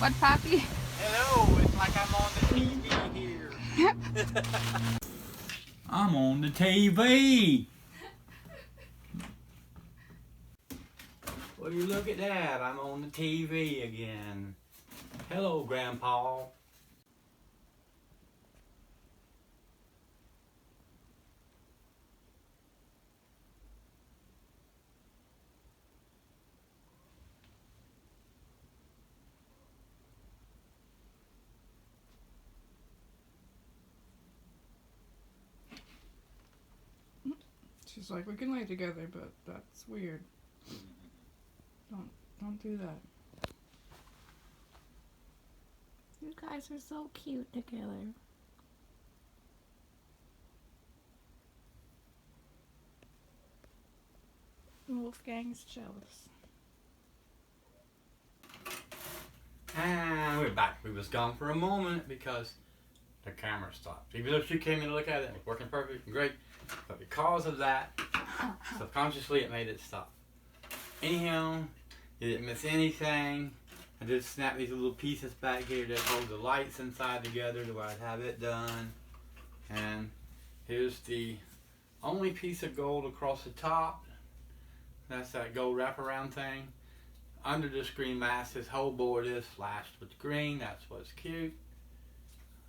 What, Papi? Hello, it's like I'm on the TV here. I'm on the TV. Well, you look at that. I'm on the TV again. Hello, Grandpa. She's like, we can lay together, but that's weird. Don't do that. You guys are so cute together. Wolfgang's jealous. And we're back. We was gone for a moment because the camera stopped. Even though she came in to look at it, it was working perfect and great. But because of that, subconsciously it made it stop. Anyhow, you didn't miss anything. I just snapped these little pieces back here that hold the lights inside together the way I'd have it done. And here's the only piece of gold across the top. That's that gold wraparound thing. Under the screen mask, this whole board is flashed with green. That's what's cute.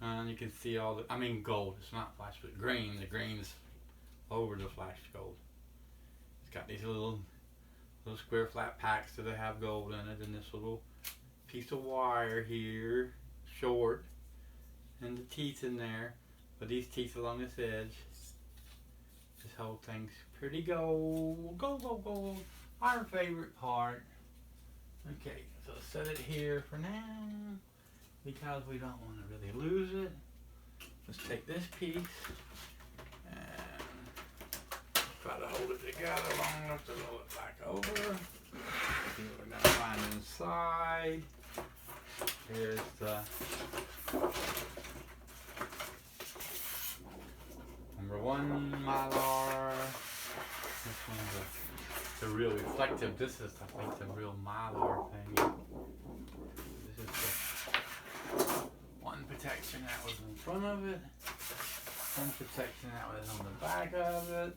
And you can see all the, gold. It's not flashed with green. The green is over the flashed gold. It's got these little square flat packs that have gold in it, and this little piece of wire here, short, and the teeth in there. But these teeth along this edge. This whole thing's pretty gold. Gold. Our favorite part. Okay, so set it here for now because we don't want to really lose it. Let's take this piece and try to hold it together long enough to roll it back over. See what we're going to find inside. Here's the #1 Mylar. This one's the real reflective. This is, I think, the real Mylar thing. This is the one protection that was in front of it. One protection that was on the back of it.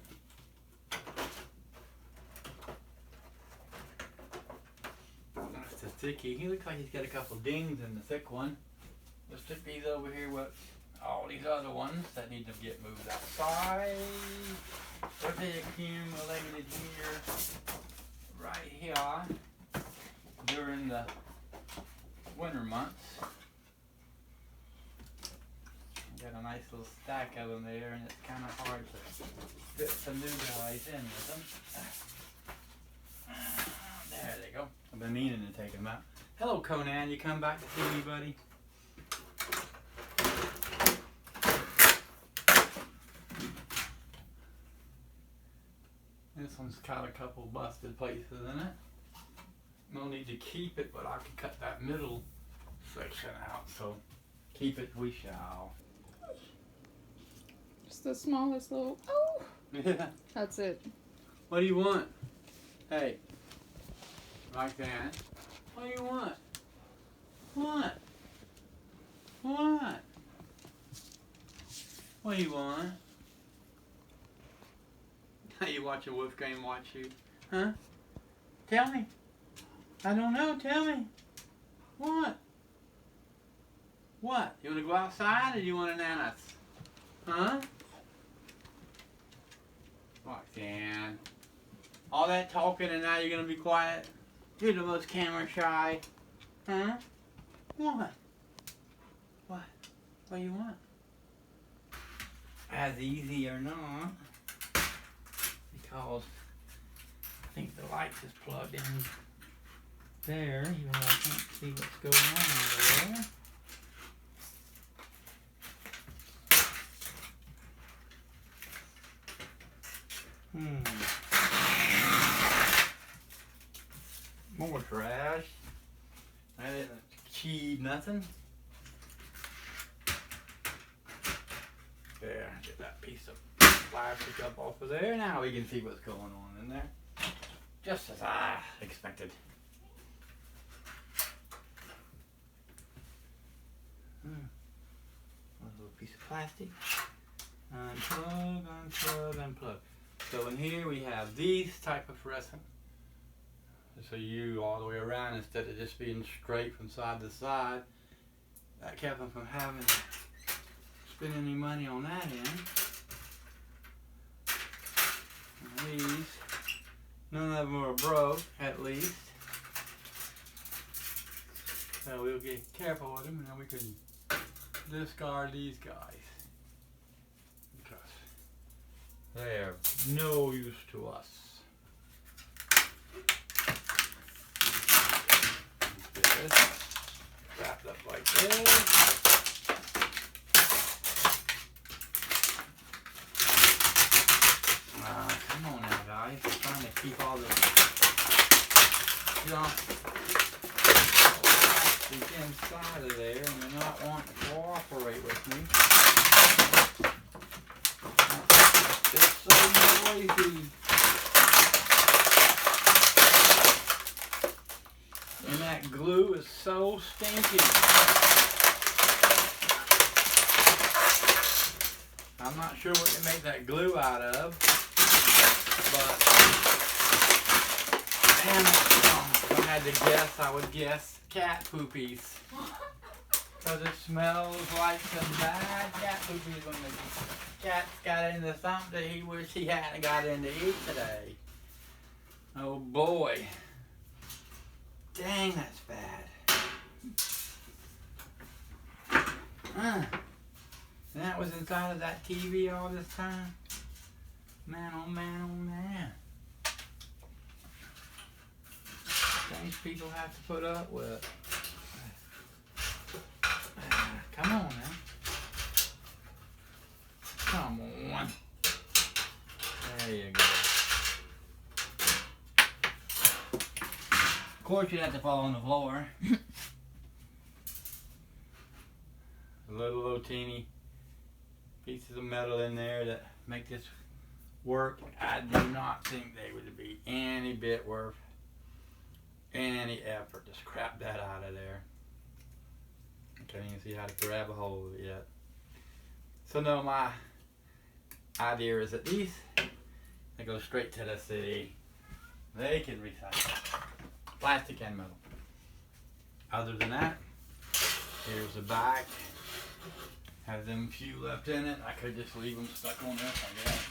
That's the sticky. He looks like he's got a couple dings in the thick one. Let's stick these over here with all these other ones that need to get moved outside. But they accumulated here, right here, during the winter months. Got a nice little stack of them there, and it's kind of hard to fit some new guys in with them. There they go. I've been meaning to take them out. Hello, Conan. You come back to see me, buddy? This one's got a couple busted places in it. No need to keep it, but I can cut that middle section out, so keep it we shall. Just the smallest little. Oh! Yeah. That's it. What do you want? Hey. Like that. What do you want? What? What? What do you want? How you watch a Wolfgang watch you? Huh? Tell me. I don't know. Tell me. What? What? You want to go outside or do you want ananas? Huh? Roxanne. All that talking and now you're going to be quiet? You're the most camera shy. Huh? What? What? What do you want? As easy or not. Because I think the light is plugged in there, even though I can't see what's going on over there. More trash. I didn't achieve nothing. There, get that piece of plastic up off of there. Now we can see what's going on in there. Just as I expected. piece of plastic. Unplug, unplug, unplug. So in here we have these type of fluorescent. So you all the way around instead of just being straight from side to side. That kept them from having to spend any money on that end. And these, none of them are broke, at least. So we'll get careful with them, and then we can discard these guys because they are no use to us. This wrapped up like this. Come on now, guys. I'm trying to keep all this junk inside of there, and you're not wanting to cooperate with me. It's so noisy. And that glue is so stinky. I'm not sure what they make that glue out of, but damn it, if I had to guess, I would guess cat poopies. Because it smells like some bad cat poopies when the cat's got into something he wish he hadn't got into eat today. Oh boy. Dang, that's bad. And that was inside of that TV all this time? Man, oh man, oh man. Things people have to put up with. Come on now. Come on. There you go. Of course you have to fall on the floor. Little teeny pieces of metal in there that make this work. I do not think they would be any bit worth any effort to scrap that out of there. I can't even see how to grab a hold of it yet. So no, my idea is that these, they go straight to the city. They can recycle plastic and metal. Other than that, here's the back. Have them few left in it. I could just leave them stuck on this, I guess.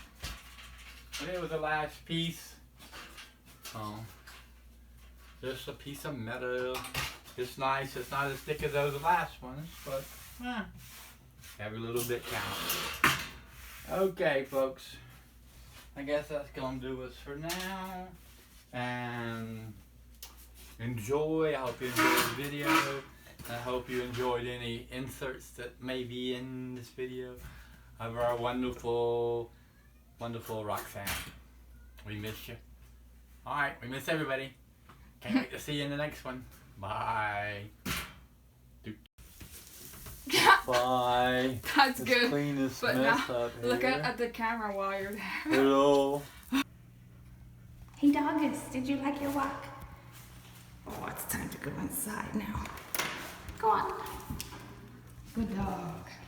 But it was the last piece. Just a piece of metal. It's nice. It's not as thick as those last ones, but every little bit counts. Okay, folks. I guess that's gonna do us for now. And enjoy. I hope you enjoyed the video. I hope you enjoyed any inserts that may be in this video of our wonderful, wonderful Roxanne. We miss you. Alright, we miss everybody. Can't wait to see you in the next one. Bye. Bye. That's Let's good. clean this But mess now, up here. look at the camera while you're there. Hello. Hey Doggus, did you like your walk? Oh, it's time to go inside now. Go on. Good dog.